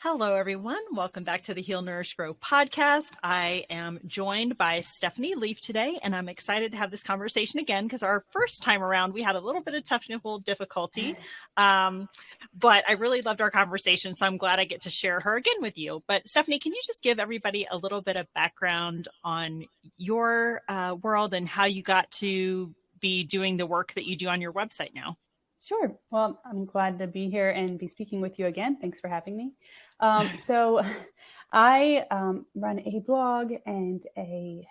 Hello, everyone. Welcome back to the Heal, Nourish, Grow podcast. I am joined by Stephanie Leaf today, and I'm excited to have this conversation again because our first time around, we had a little bit of technical difficulty, but I really loved our conversation, so I'm glad I get to share her again with you. But Stephanie, can you just give everybody a little bit of background on your world and how you got to be doing the work that you do on your website now? Sure. Well, I'm glad to be here and be speaking with you again. Thanks for having me. So I run a blog and a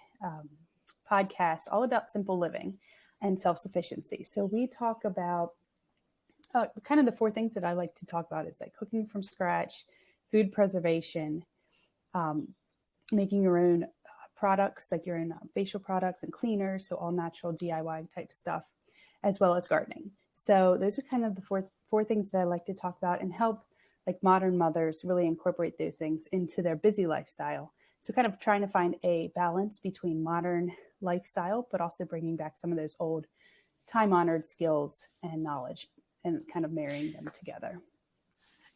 podcast all about simple living and self-sufficiency. So we talk about kind of the four things that I like to talk about is like cooking from scratch, food preservation, making your own products, like your own facial products and cleaners. So all natural DIY type stuff, as well as gardening. So those are kind of the four things that I like to talk about and help like modern mothers really incorporate those things into their busy lifestyle. So kind of trying to find a balance between modern lifestyle, but also bringing back some of those old time-honored skills and knowledge and kind of marrying them together.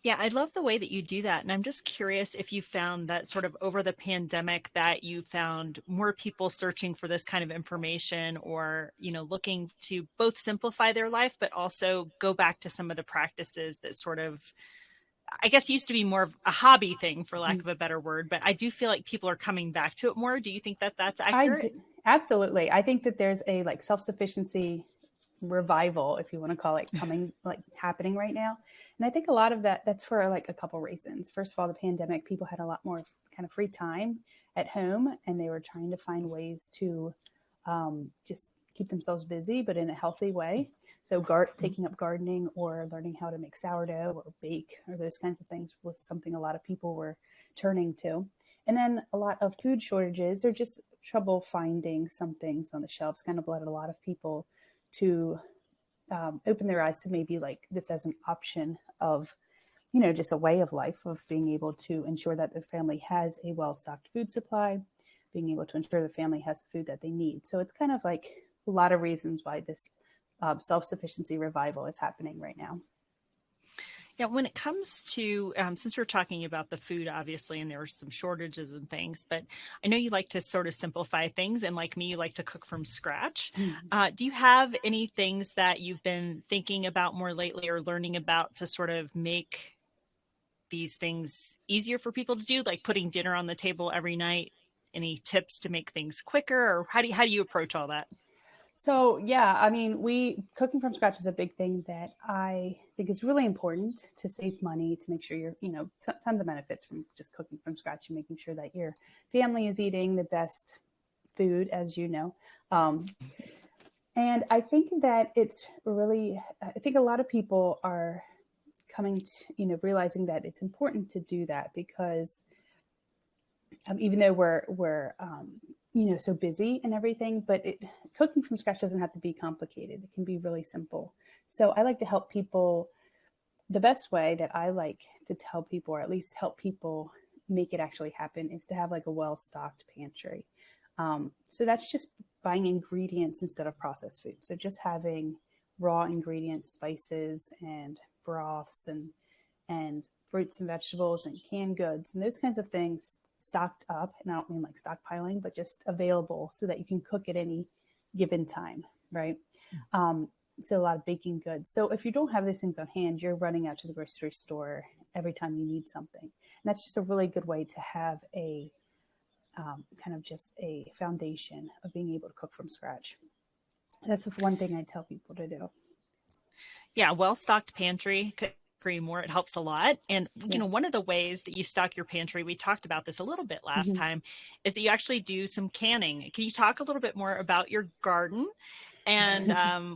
Yeah, I love the way that you do that. And I'm just curious if you found that sort of over the pandemic that you found more people searching for this kind of information or, looking to both simplify their life, but also go back to some of the practices that sort of, I guess, used to be more of a hobby thing, for lack of a better word. But I do feel like people are coming back to it more. Do you think that that's accurate? Absolutely. I think that there's a like self-sufficiency revival, if you want to call it, happening right now. And I think a lot of that's for like a couple reasons. First of all, the pandemic, people had a lot more kind of free time at home, and they were trying to find ways to just keep themselves busy, but in a healthy way. So taking up gardening or learning how to make sourdough or bake or those kinds of things was something a lot of people were turning to. And then a lot of food shortages or just trouble finding some things on the shelves kind of led a lot of people to open their eyes to maybe like this as an option of, just a way of life of being able to ensure that the family has a well-stocked food supply, being able to ensure the family has the food that they need. So it's kind of like a lot of reasons why this self-sufficiency revival is happening right now. Yeah, when it comes to, since we're talking about the food, obviously, and there are some shortages and things, but I know you like to sort of simplify things. And like me, you like to cook from scratch. Do you have any things that you've been thinking about more lately or learning about to sort of make these things easier for people to do, like putting dinner on the table every night? Any tips to make things quicker, or how do you approach all that? So yeah, I mean, cooking from scratch is a big thing that I think is really important to save money, to make sure you're, tons of benefits from just cooking from scratch and making sure that your family is eating the best food, as you know. And I think that I think a lot of people are coming to, realizing that it's important to do that because even though we're so busy and everything, but cooking from scratch doesn't have to be complicated. It can be really simple. So I like to help people. The best way that I like to tell people, or at least help people make it actually happen, is to have like a well-stocked pantry. So that's just buying ingredients instead of processed food. So just having raw ingredients, spices and broths and fruits and vegetables and canned goods and those kinds of things stocked up. And I don't mean like stockpiling, but just available so that you can cook at any given time, right? So a lot of baking goods. So if you don't have those things on hand, you're running out to the grocery store every time you need something. And that's just a really good way to have a kind of just a foundation of being able to cook from scratch. That's the one thing I tell people to do. Yeah, well-stocked pantry. Agree more. It helps a lot. And, one of the ways that you stock your pantry, we talked about this a little bit last time, is that you actually do some canning. Can you talk a little bit more about your garden and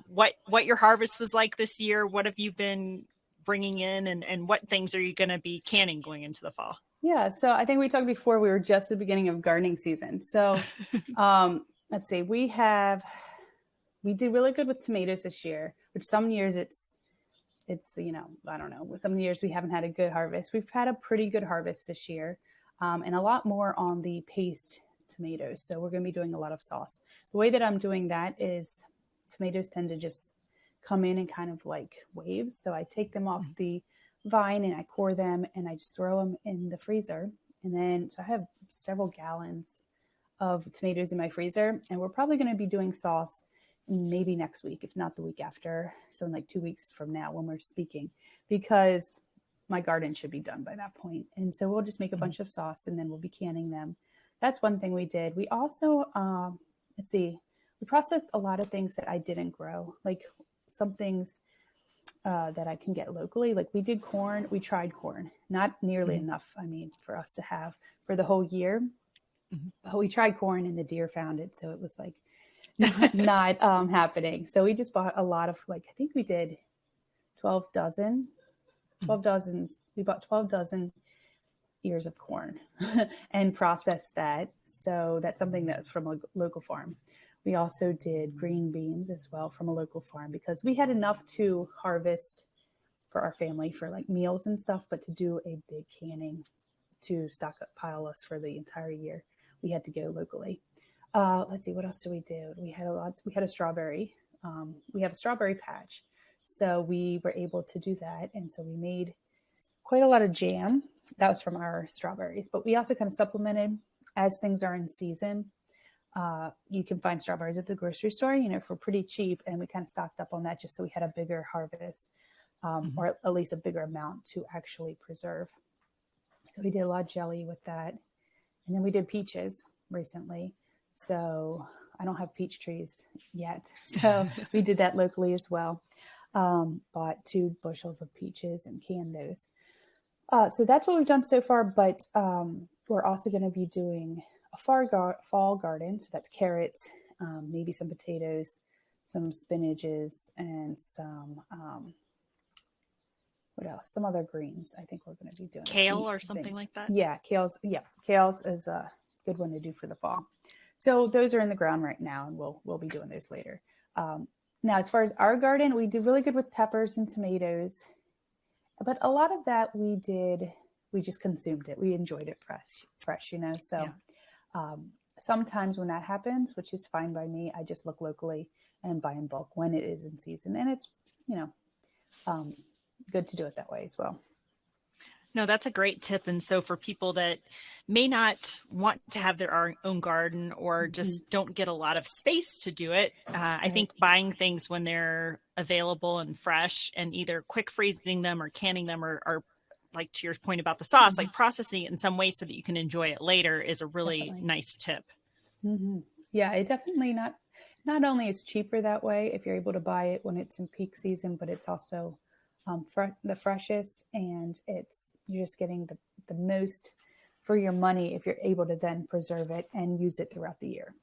what your harvest was like this year? What have you been bringing in and what things are you going to be canning going into the fall? Yeah. So I think we talked before, we were just at the beginning of gardening season. So let's see, we did really good with tomatoes this year, which some years it's, I don't know, some years we haven't had a good harvest. We've had a pretty good harvest this year and a lot more on the paste tomatoes. So we're going to be doing a lot of sauce. The way that I'm doing that is tomatoes tend to just come in kind of like waves. So I take them off the vine and I core them and I just throw them in the freezer. And then, so I have several gallons of tomatoes in my freezer, and we're probably going to be doing sauce maybe next week, if not the week after. So in like 2 weeks from now when we're speaking, because my garden should be done by that point. And so we'll just make a bunch of sauce and then we'll be canning them. That's one thing we did. We also, we processed a lot of things that I didn't grow, like some things that I can get locally. Like we did corn, we tried corn, not nearly enough. I mean, for us to have for the whole year, but we tried corn and the deer found it. So it was like not happening. So we just bought a lot of, like, I think we did 12 dozen, 12 dozens. We bought 12 dozen ears of corn and processed that. So that's something that's from a local farm. We also did green beans as well from a local farm because we had enough to harvest for our family for like meals and stuff, but to do a big canning to stockpile us for the entire year, we had to go locally. Let's see, what else did we do? We had a strawberry. We have a strawberry patch. So we were able to do that. And so we made quite a lot of jam. That was from our strawberries, but we also kind of supplemented as things are in season. You can find strawberries at the grocery store, for pretty cheap. And we kind of stocked up on that just so we had a bigger harvest, or at least a bigger amount to actually preserve. So we did a lot of jelly with that. And then we did peaches recently. So I don't have peach trees yet. So we did that locally as well. Bought 2 bushels of peaches and canned those. So that's what we've done so far. But we're also going to be doing a fall garden. So that's carrots, maybe some potatoes, some spinaches, and some, what else? Some other greens. I think we're going to be doing kale or something like that. Yeah, kale's is a good one to do for the fall. So those are in the ground right now, and we'll be doing those later. Now, as far as our garden, we do really good with peppers and tomatoes, but a lot of that we just consumed it. We enjoyed it fresh. So sometimes when that happens, which is fine by me, I just look locally and buy in bulk when it is in season, and it's good to do it that way as well. No, that's a great tip. And so for people that may not want to have their own garden or just don't get a lot of space to do it, I think buying things when they're available and fresh and either quick freezing them or canning them or like to your point about the sauce, like processing it in some way so that you can enjoy it later is a really nice tip. Yeah, it definitely not only is cheaper that way if you're able to buy it when it's in peak season, but it's also the freshest, and you're just getting the most for your money if you're able to then preserve it and use it throughout the year.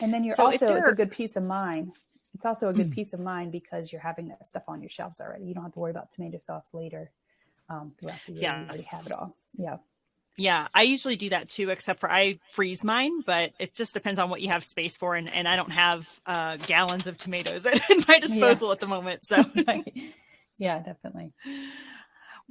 And then it's a good peace of mind. It's also a good peace of mind because you're having that stuff on your shelves already. You don't have to worry about tomato sauce later throughout the year. Yes. You already have it all. Yeah. Yeah, I usually do that too, except for I freeze mine, but it just depends on what you have space for. And I don't have gallons of tomatoes at my disposal at the moment. So yeah, definitely.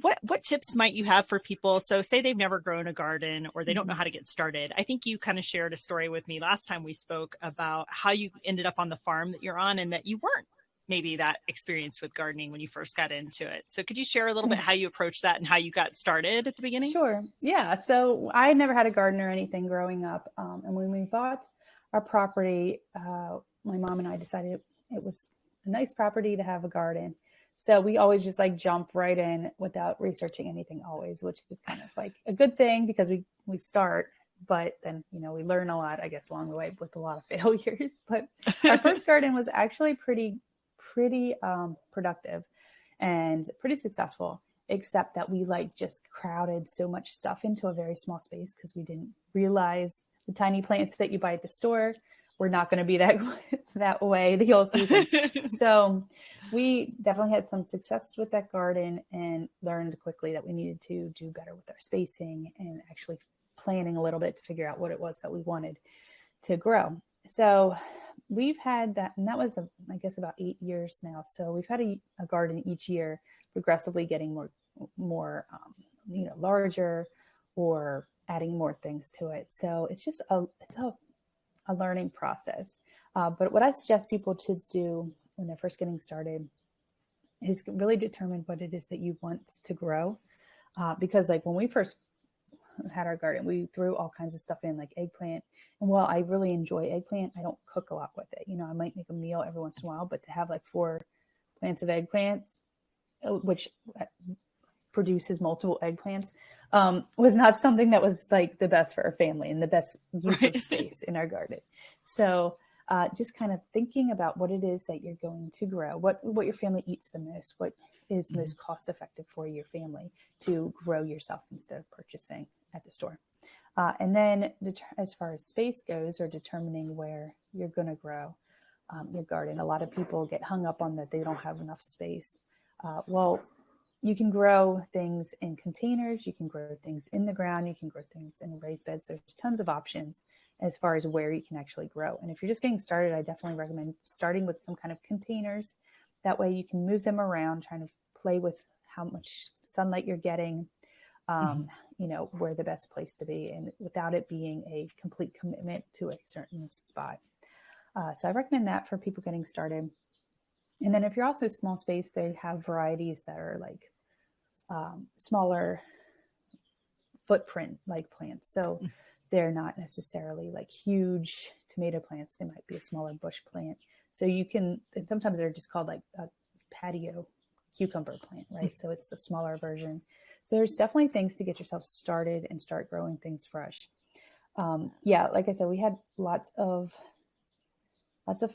What tips might you have for people? So say they've never grown a garden or they don't know how to get started. I think you kind of shared a story with me last time we spoke about how you ended up on the farm that you're on and that you weren't maybe that experienced with gardening when you first got into it. So could you share a little bit how you approached that and how you got started at the beginning? Sure. Yeah. So I never had a garden or anything growing up. And when we bought our property, my mom and I decided it was a nice property to have a garden. So we always just like jump right in without researching anything always, which is kind of like a good thing because we start, but then, we learn a lot, I guess, along the way with a lot of failures. But our first garden was actually pretty productive and pretty successful, except that we just crowded so much stuff into a very small space because we didn't realize the tiny plants that you buy at the store were not going to be that way the whole season. So we definitely had some success with that garden and learned quickly that we needed to do better with our spacing and actually planning a little bit to figure out what it was that we wanted to grow. So we've had that, and that was, I guess, about 8 years now. So we've had a garden each year, progressively getting more larger or adding more things to it. So it's just a learning process. But what I suggest people to do when they're first getting started is really determine what it is that you want to grow. Because like when we first had our garden, we threw all kinds of stuff in, like eggplant. And while I really enjoy eggplant, I don't cook a lot with it. You know, I might make a meal every once in a while, but to have like 4 plants of eggplants, which produces multiple eggplants, was not something that was like the best for our family and the best use of space in our garden. So just kind of thinking about what it is that you're going to grow, what your family eats the most, what is most cost effective for your family to grow yourself instead of purchasing at the store. And then as far as space goes, or determining where you're going to grow your garden, a lot of people get hung up on that they don't have enough space. Well, you can grow things in containers, you can grow things in the ground, you can grow things in raised beds. There's tons of options as far as where you can actually grow. And if you're just getting started, I definitely recommend starting with some kind of containers. That way you can move them around, trying to play with how much sunlight you're getting, you know, where the best place to be, and without it being a complete commitment to a certain spot. So I recommend that for people getting started. And then if you're also a small space, they have varieties that are like smaller footprint like plants. So they're not necessarily like huge tomato plants. They might be a smaller bush plant. So you can, and sometimes they're just called like a patio cucumber plant, right? So it's a smaller version. So there's definitely things to get yourself started and start growing things fresh. Yeah, like I said, we had lots of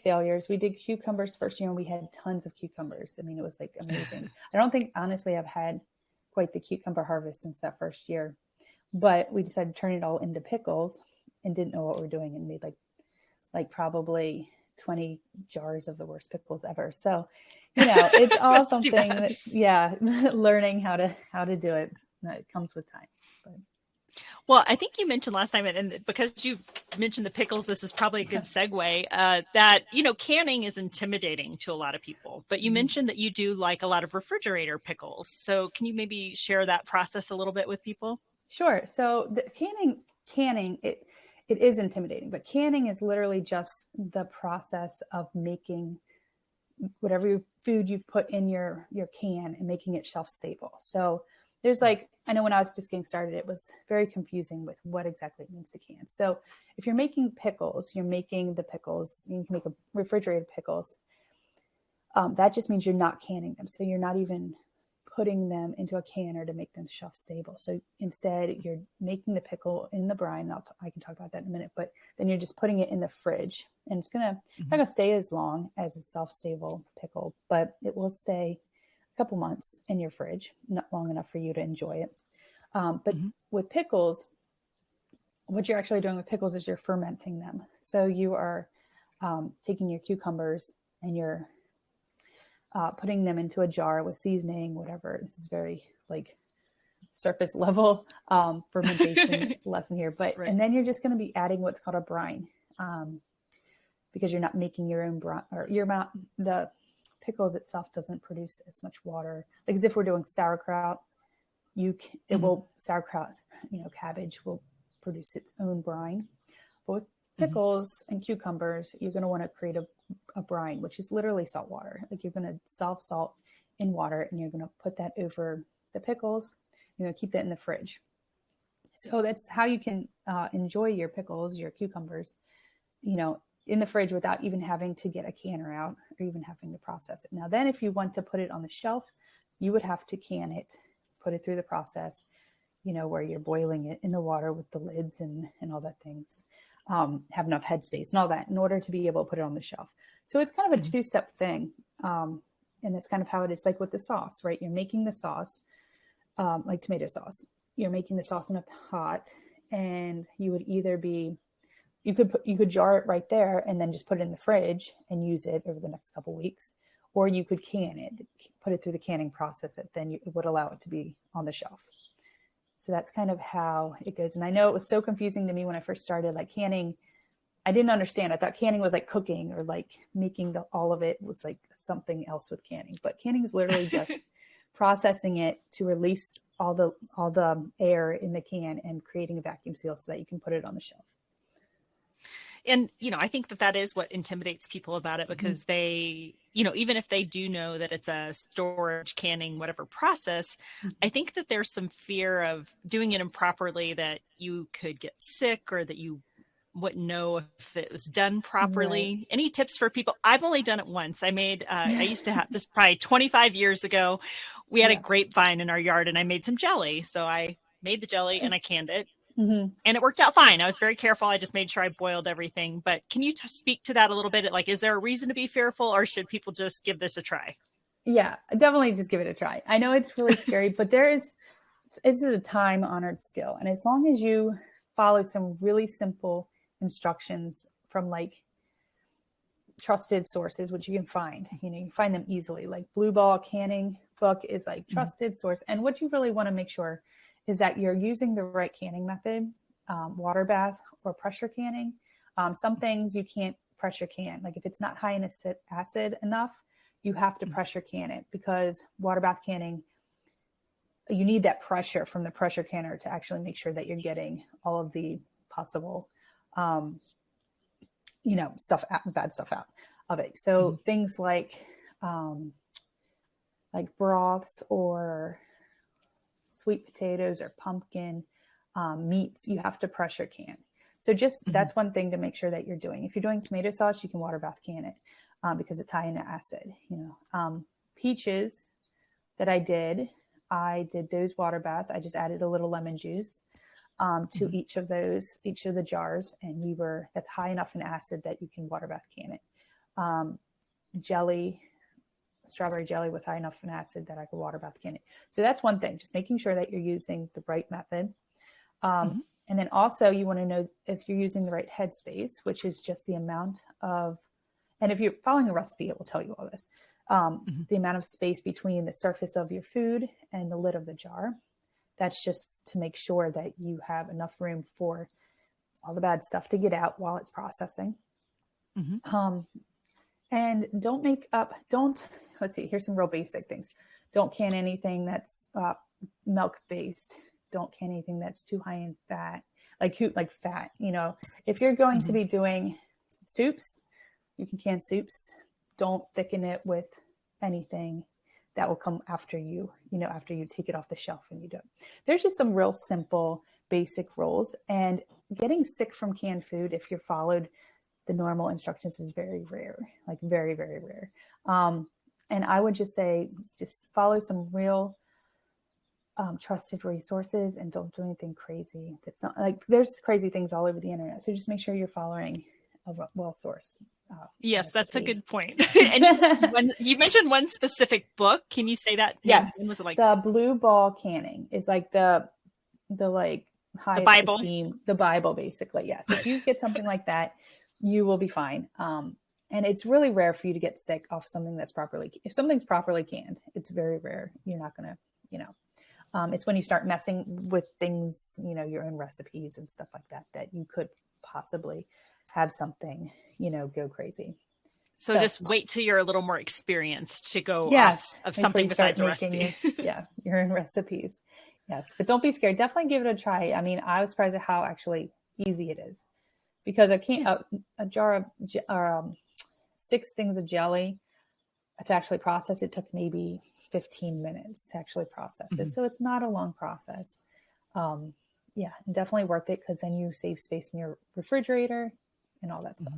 failures. We did cucumbers first year and we had tons of cucumbers. I mean, it was like amazing. I don't think, honestly, I've had quite the cucumber harvest since that first year, but we decided to turn it all into pickles and didn't know what we're doing, and made like probably 20 jars of the worst pickles ever. So, you know, it's all something that, yeah, learning how to do it. It comes with time. But. Well, I think you mentioned last time, and because you mentioned the pickles, this is probably a good segue, that, you know, canning is intimidating to a lot of people. But you mentioned that you do like a lot of refrigerator pickles. So can you maybe share that process a little bit with people? Sure. So the canning, it is intimidating, but canning is literally just the process of making whatever food you've put in your can and making it shelf stable. So there's like, I know when I was just getting started, it was very confusing with what exactly it means to can. So if you're making pickles, you're making the pickles, you can make a refrigerated pickles. That just means you're not canning them. So you're not even putting them into a canner to make them shelf stable. So instead you're making the pickle in the brine. I can talk about that in a minute, but then you're just putting it in the fridge, and it's not going to stay as long as a self-stable pickle, but it will stay a couple months in your fridge, not long enough for you to enjoy it. But with pickles, what you're actually doing with pickles is you're fermenting them. So you are taking your cucumbers and you're putting them into a jar with seasoning, whatever. This is very like surface level fermentation lesson here. But and then you're just going to be adding what's called a brine, because you're not making your own brine, or the pickles itself doesn't produce as much water. Like as if we're doing sauerkraut, sauerkraut, you know, cabbage will produce its own brine. But with pickles and cucumbers, you're going to want to create a brine, which is literally salt water. Like you're going to dissolve salt in water and you're going to put that over the pickles. You're going to keep that in the fridge. So that's how you can enjoy your pickles, your cucumbers, you know, in the fridge without even having to get a canner out or even having to process it. Now, then if you want to put it on the shelf, you would have to can it, put it through the process, you know, where you're boiling it in the water with the lids and all that things. Have enough headspace and all that in order to be able to put it on the shelf. So it's kind of a two-step thing. And that's kind of how it is like with the sauce, right? You're making the sauce, like tomato sauce. You're making the sauce in a pot, and you would either you could jar it right there and then just put it in the fridge and use it over the next couple of weeks, or you could can it, put it through the canning process. It would allow it to be on the shelf. So that's kind of how it goes. And I know it was so confusing to me when I first started, like canning. I didn't understand. I thought canning was like cooking, or like making all of it was like something else with canning. But canning is literally just processing it to release all the air in the can and creating a vacuum seal so that you can put it on the shelf. and I think that is what intimidates people about it, because they, even if they do know that it's a storage, canning, whatever process, I think that there's some fear of doing it improperly, that you could get sick, or that you wouldn't know if it was done properly. Right. Any tips for people? I've only done it once. I used to have this probably 25 years ago. We had a Yeah. grapevine in our yard, and I made some jelly. So I made the jelly and I canned it. Mm-hmm. And it worked out fine. I was very careful. I just made sure I boiled everything. But can you speak to that a little bit? Like, is there a reason to be fearful, or should people just give this a try? Yeah, definitely just give it a try. I know it's really scary, but this is a time honored skill. And as long as you follow some really simple instructions from like trusted sources, which you can find, you can find them easily. Like Blue Ball Canning book is like trusted source. And what you really want to make sure is that you're using the right canning method, water bath or pressure canning. Some things you can't pressure can. Like if it's not high in acid enough, you have to pressure can it, because water bath canning, you need that pressure from the pressure canner to actually make sure that you're getting all of the possible, stuff out, bad stuff out of it. So things like broths or sweet potatoes or pumpkin meats, you have to pressure can. So just that's one thing to make sure that you're doing. If you're doing tomato sauce, you can water bath can it because it's high in acid. Peaches that I did those water bath. I just added a little lemon juice to each of the jars, and that's high enough in acid that you can water bath can it. Strawberry jelly was high enough in acid that I could water bath can it. So that's one thing, just making sure that you're using the right method. And then also you want to know if you're using the right headspace, which is just the amount of, and if you're following a recipe, it will tell you all this, the amount of space between the surface of your food and the lid of the jar. That's just to make sure that you have enough room for all the bad stuff to get out while it's processing. And let's see, here's some real basic things. Don't can anything that's milk based. Don't can anything that's too high in fat, like fat. If you're going to be doing soups, you can can soups. Don't thicken it with anything that will come after you take it off the shelf and you do it. There's just some real simple, basic rules. And getting sick from canned food, if you're followed the normal instructions, is very rare, like very, very rare. And I would just say, just follow some real trusted resources and don't do anything crazy. That's not like, there's crazy things all over the internet. So just make sure you're following a well-sourced. Yes, that's a good point. And when you mentioned one specific book, can you say that? Yes. When was it? Like the Blue Ball Canning is like the like highest Bible? esteem, the Bible, basically. Yes. If you get something like that, you will be fine. And it's really rare for you to get sick off something if something's properly canned, it's very rare. You're not going to, it's when you start messing with things, your own recipes and stuff like that, that you could possibly have something, go crazy. So just wait till you're a little more experienced to go off of something besides a recipe. Your own recipes. Yes. But don't be scared. Definitely give it a try. I mean, I was surprised at how actually easy it is, because a jar of 6 things of jelly to actually process it took maybe 15 minutes to actually process it. So it's not a long process. Definitely worth it, because then you save space in your refrigerator and all that stuff.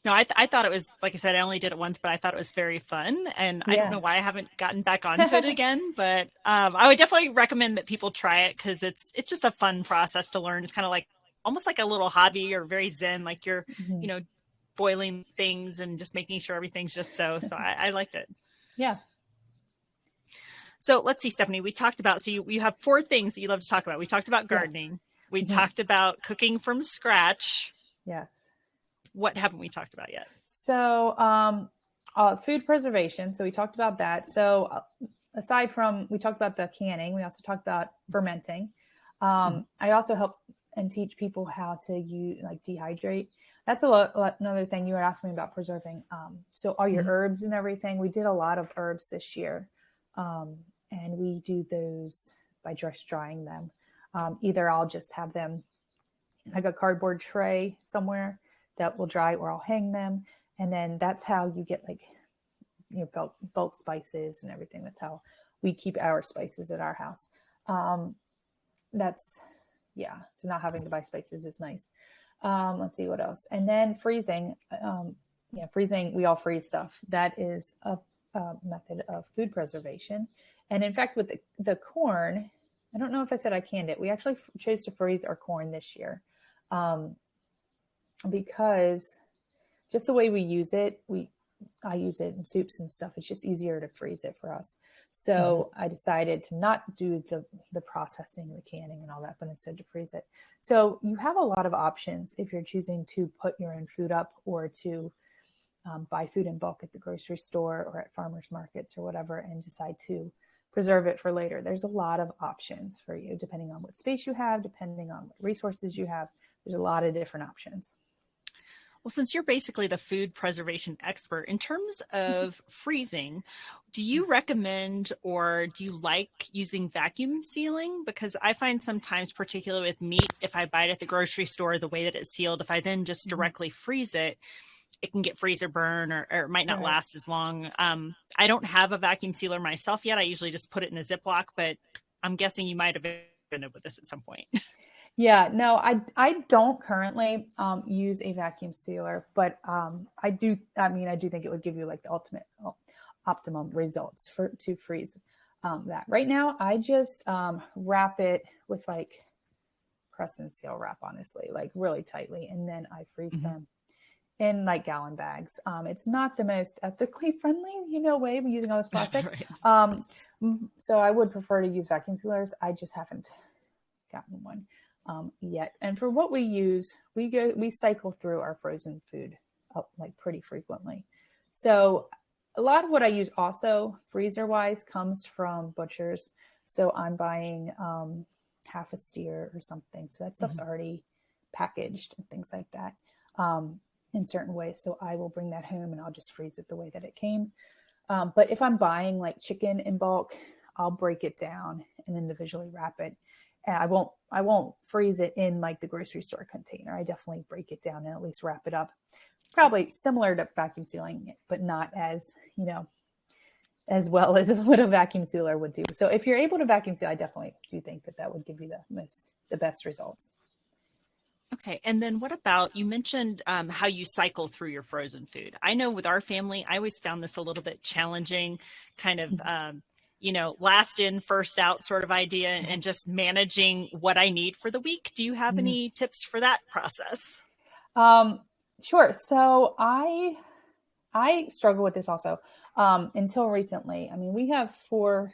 No, I thought it was, like I said, I only did it once, but I thought it was very fun. And I don't know why I haven't gotten back onto it again, but I would definitely recommend that people try it, because it's just a fun process to learn. It's kind of like almost like a little hobby, or very zen, like you're, boiling things and just making sure everything's just so I liked it. Yeah. So let's see, Stephanie, we talked about, so you have 4 things that you love to talk about. We talked about gardening. Yes. We talked about cooking from scratch. Yes. What haven't we talked about yet? So food preservation. So we talked about that. So aside from, we talked about the canning, we also talked about fermenting. I also help and teach people how to dehydrate. That's another thing you were asking me about preserving. So all your herbs and everything, we did a lot of herbs this year. And we do those by just drying them. Either I'll just have them in like a cardboard tray somewhere that will dry, or I'll hang them. And then that's how you get like, bulk spices and everything. That's how we keep our spices at our house. That's, yeah. So not having to buy spices is nice. Let's see what else. And then freezing. Freezing, we all freeze stuff. That is a method of food preservation. And in fact, with the corn, I don't know if I said I canned it. We actually chose to freeze our corn this year because just the way we use it, I use it in soups and stuff. It's just easier to freeze it for us. So I decided to not do the processing, the canning and all that, but instead to freeze it. So you have a lot of options if you're choosing to put your own food up, or to buy food in bulk at the grocery store or at farmers markets or whatever, and decide to preserve it for later. There's a lot of options for you, depending on what space you have, depending on what resources you have. There's a lot of different options. Well, since you're basically the food preservation expert, in terms of freezing, do you recommend or do you like using vacuum sealing? Because I find sometimes, particularly with meat, if I buy it at the grocery store, the way that it's sealed, if I then just directly freeze it, it can get freezer burn, or it might not last as long. I don't have a vacuum sealer myself yet. I usually just put it in a Ziploc, but I'm guessing you might have been with this at some point. Yeah, no, I don't currently use a vacuum sealer, but I do think it would give you like the ultimate optimum results to freeze that. Right now, I just wrap it with like press and seal wrap, honestly, like really tightly, and then I freeze them in like gallon bags. It's not the most ethically friendly, way of using all this plastic. Right. So I would prefer to use vacuum sealers. I just haven't gotten one yet. And for what we use, we cycle through our frozen food like pretty frequently. So a lot of what I use also freezer wise comes from butchers. So I'm buying half a steer or something. So that stuff's already packaged and things like that in certain ways. So I will bring that home and I'll just freeze it the way that it came. But if I'm buying like chicken in bulk, I'll break it down and individually wrap it. And I won't freeze it in like the grocery store container. I definitely break it down and at least wrap it up. Probably similar to vacuum sealing, but not as, as well as what a vacuum sealer would do. So if you're able to vacuum seal, I definitely do think that would give you the best results. Okay. And then what about, you mentioned how you cycle through your frozen food. I know with our family, I always found this a little bit challenging, kind of, last in, first out sort of idea, and just managing what I need for the week. Do you have any tips for that process? Sure. So I struggle with this also until recently. I mean, we have 4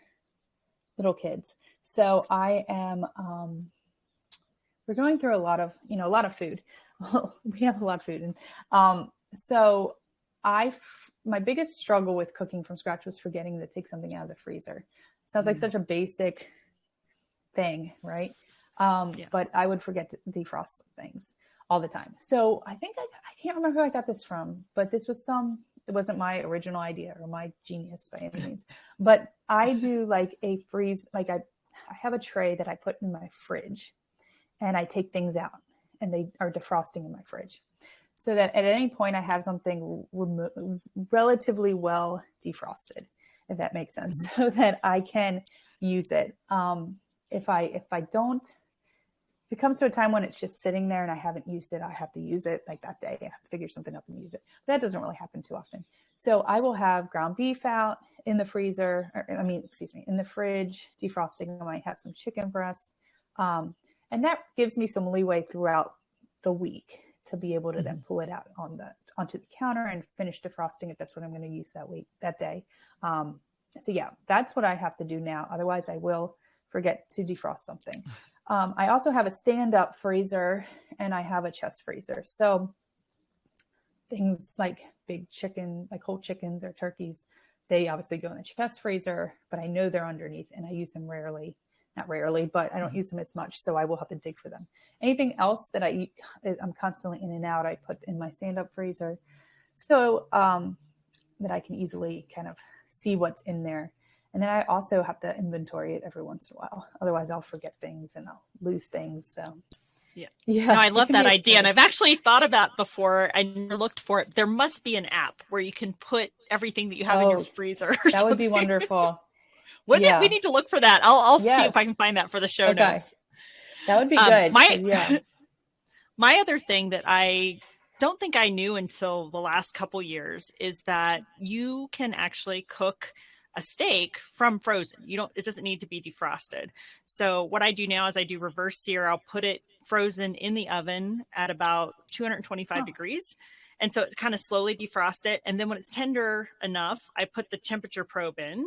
little kids. So I am, we're going through a lot of food. We have a lot of food. And so my biggest struggle with cooking from scratch was forgetting to take something out of the freezer. Sounds like such a basic thing, right? But I would forget to defrost things all the time. So I think I can't remember who I got this from, but it wasn't my original idea or my genius by any means, but I do like a freeze, like I have a tray that I put in my fridge and I take things out and they are defrosting in my fridge so that at any point I have something relatively well defrosted, if that makes sense, so that I can use it. If I don't, if it comes to a time when it's just sitting there and I haven't used it, I have to use it like that day. I have to figure something up and use it. But that doesn't really happen too often. So I will have ground beef out in the freezer, in the fridge, defrosting. I might have some chicken breasts. And that gives me some leeway throughout the week to be able to then pull it out onto the counter and finish defrosting if that's what I'm going to use that day. So yeah, that's what I have to do now. Otherwise I will forget to defrost something. I also have a stand-up freezer and I have a chest freezer. So things like big chicken, like whole chickens or turkeys, they obviously go in the chest freezer, but I know they're underneath and I use them not rarely, but I don't use them as much. So I will have to dig for them. Anything else that I eat, I'm constantly in and out, I put in my stand-up freezer so that I can easily kind of see what's in there. And then I also have to inventory it every once in a while. Otherwise I'll forget things and I'll lose things. So Yeah. No, Yeah, I it love can that be idea. And exciting. I've actually thought about before. I never looked for it. There must be an app where you can put everything that you have in your Oh, freezer or that would be something. wonderful. Wouldn't it? We Yeah. need to look for that. I'll see if I Yes. can find that for the show Okay. notes. That would be good My because yeah. my other thing that I don't think I knew until the last couple years is that you can actually cook a steak from frozen. You don't, it doesn't need to be defrosted. So what I do now is I do reverse sear. I'll put it frozen in the oven at about 225 Huh. degrees. And so it kind of slowly defrost it. And then when it's tender enough, I put the temperature probe in,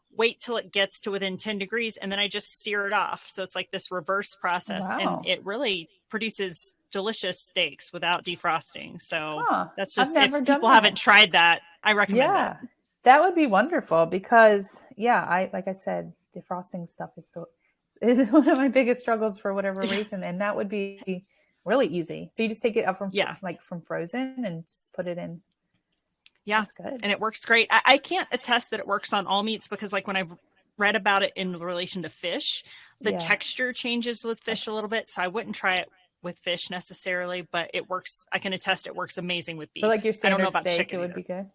wait till it gets to within 10 degrees, and then I just sear it off. So it's like this reverse process, and Wow. it really produces delicious steaks without defrosting. So Huh. that's I've just, never if done people haven't that. tried that, I recommend it. Yeah. That would be wonderful because yeah, like I said, defrosting stuff is one of my biggest struggles for whatever reason. And that would be really easy. So you just take it up from Yeah. like from frozen and just put it in. Yeah. That's good. And it works great. I can't attest that it works on all meats because, like, when I've read about it in relation to fish, the Yeah. texture changes with fish a little bit. So I wouldn't try it with fish necessarily, but it works. I can attest it works amazing with For like beef. your I don't know standard about steak, it chicken would be either. good.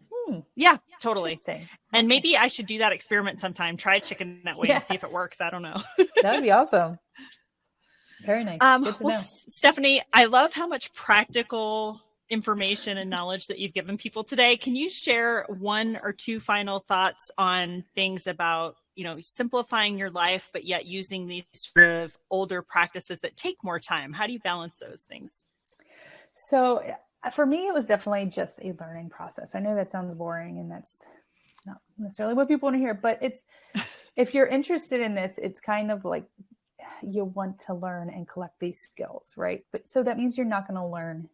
Yeah, totally. Interesting. And Wow. maybe I should do that experiment sometime. Try chicken that way Yeah. and see if it works. I don't know. That would be awesome. Very nice. Good to Well, know. Stephanie, I love how much practical information and knowledge that you've given people today. Can you share one or two final thoughts on things about, simplifying your life, but yet using these sort of older practices that take more time? How do you balance those things? So for me, it was definitely just a learning process. I know that sounds boring and that's not necessarily what people want to hear, but if you're interested in this, it's kind of like you want to learn and collect these skills, right? But so that means you're not going to learn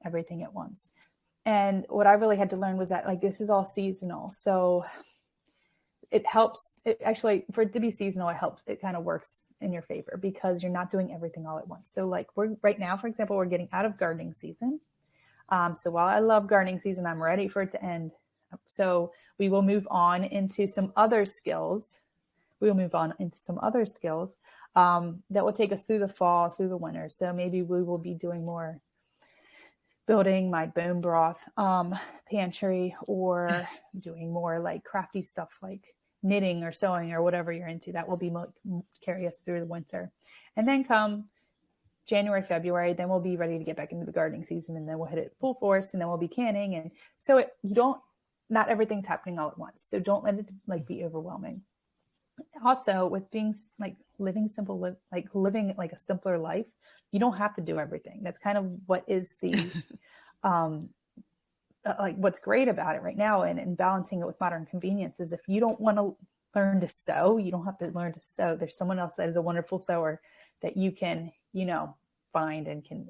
everything at once. And what I really had to learn was that like this is all seasonal. So it helps actually for it to be seasonal, it kind of works in your favor because you're not doing everything all at once. So like we're right now, for example, we're getting out of gardening season. So while I love gardening season, I'm ready for it to end. So we will move on into some other skills. That will take us through the fall, through the winter. So maybe we will be doing more building my bone broth pantry or doing more like crafty stuff like knitting or sewing or whatever you're into. That will be carry us through the winter. And then come January, February, then we'll be ready to get back into the gardening season, and then we'll hit it full force, and then we'll be canning. And so not everything's happening all at once. So don't let it like be overwhelming. Also, with being like living simple, like living like a simpler life, you don't have to do everything. That's kind of what is the like what's great about it right now, and balancing it with modern convenience is if you don't want to learn to sew, you don't have to learn to sew. There's someone else that is a wonderful sewer that you can, find and can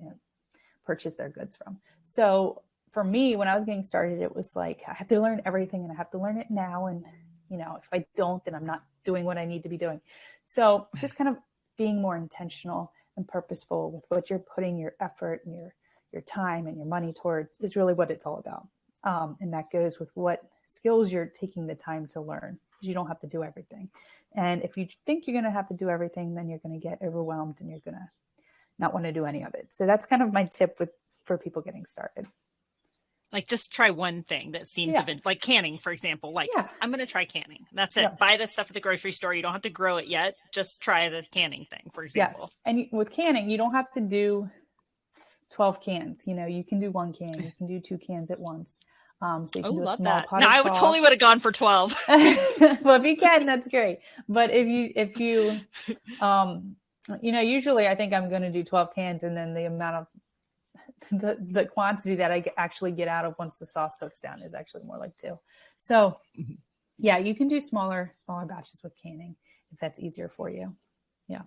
purchase their goods from. So for me, when I was getting started, it was like, I have to learn everything and I have to learn it now. And, if I don't, then I'm not doing what I need to be doing. So just kind of being more intentional and purposeful with what you're putting your effort and your time and your money towards is really what it's all about. And that goes with what skills you're taking the time to learn, because you don't have to do everything. And if you think you're going to have to do everything, then you're going to get overwhelmed and you're going to not want to do any of it. So that's kind of my tip for people getting started. Like just try one thing that seems like canning, for example. Like I'm going to try canning. That's it. Yeah. Buy the stuff at the grocery store. You don't have to grow it yet. Just try the canning thing, for example. Yes. And with canning, you don't have to do 12 cans. You can do 1 can. You can do 2 cans at once. So you can do a small pot of sauce. I totally would have gone for 12. Well, if you can, that's great. But if you usually I think I'm going to do 12 cans, and then the amount of the quantity that I actually get out of once the sauce cooks down is actually more like 2. So yeah, you can do smaller batches with canning if that's easier for you. Yeah.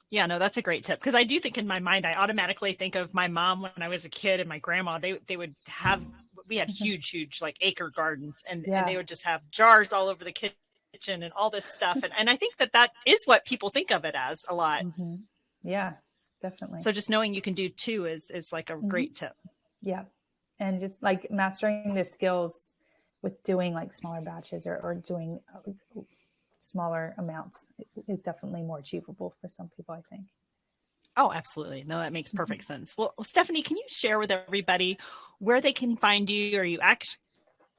Yeah, no, that's a great tip, because I do think in my mind, I automatically think of my mom when I was a kid and my grandma. They would have, we had huge like acre gardens, and they would just have jars all over the kitchen and all this stuff. And I think that is what people think of it as a lot. Mm-hmm. Yeah, definitely. So just knowing you can do 2 is like a great tip. Yeah. And just like mastering the skills with doing like smaller batches or doing smaller amounts is definitely more achievable for some people, I think. Oh, absolutely. No, that makes Mhm. perfect sense. Well, Stephanie, can you share with everybody where they can find you? Are you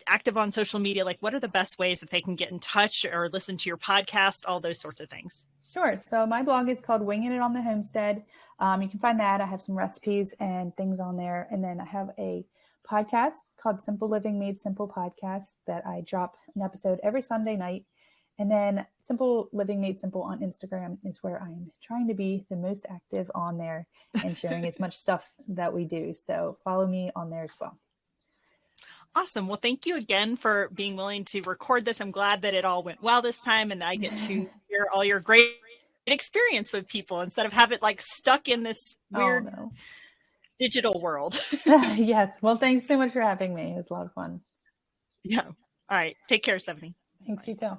active on social media? Like, what are the best ways that they can get in touch or listen to your podcast? All those sorts of things. Sure. So my blog is called Wingin It on the Homestead. You can find that. I have some recipes and things on there. And then I have a podcast called Simple Living Made Simple Podcast that I drop an episode every Sunday night. And then Simple Living Made Simple on Instagram is where I'm trying to be the most active on there and sharing as much stuff that we do. So follow me on there as well. Awesome. Well, thank you again for being willing to record this. I'm glad that it all went well this time and I get to hear all your great experience with people instead of have it like stuck in this Oh, weird no. digital world. Yes. Well, thanks so much for having me. It was a lot of fun. Yeah. All right. Take care, Stephanie. Thanks, you too.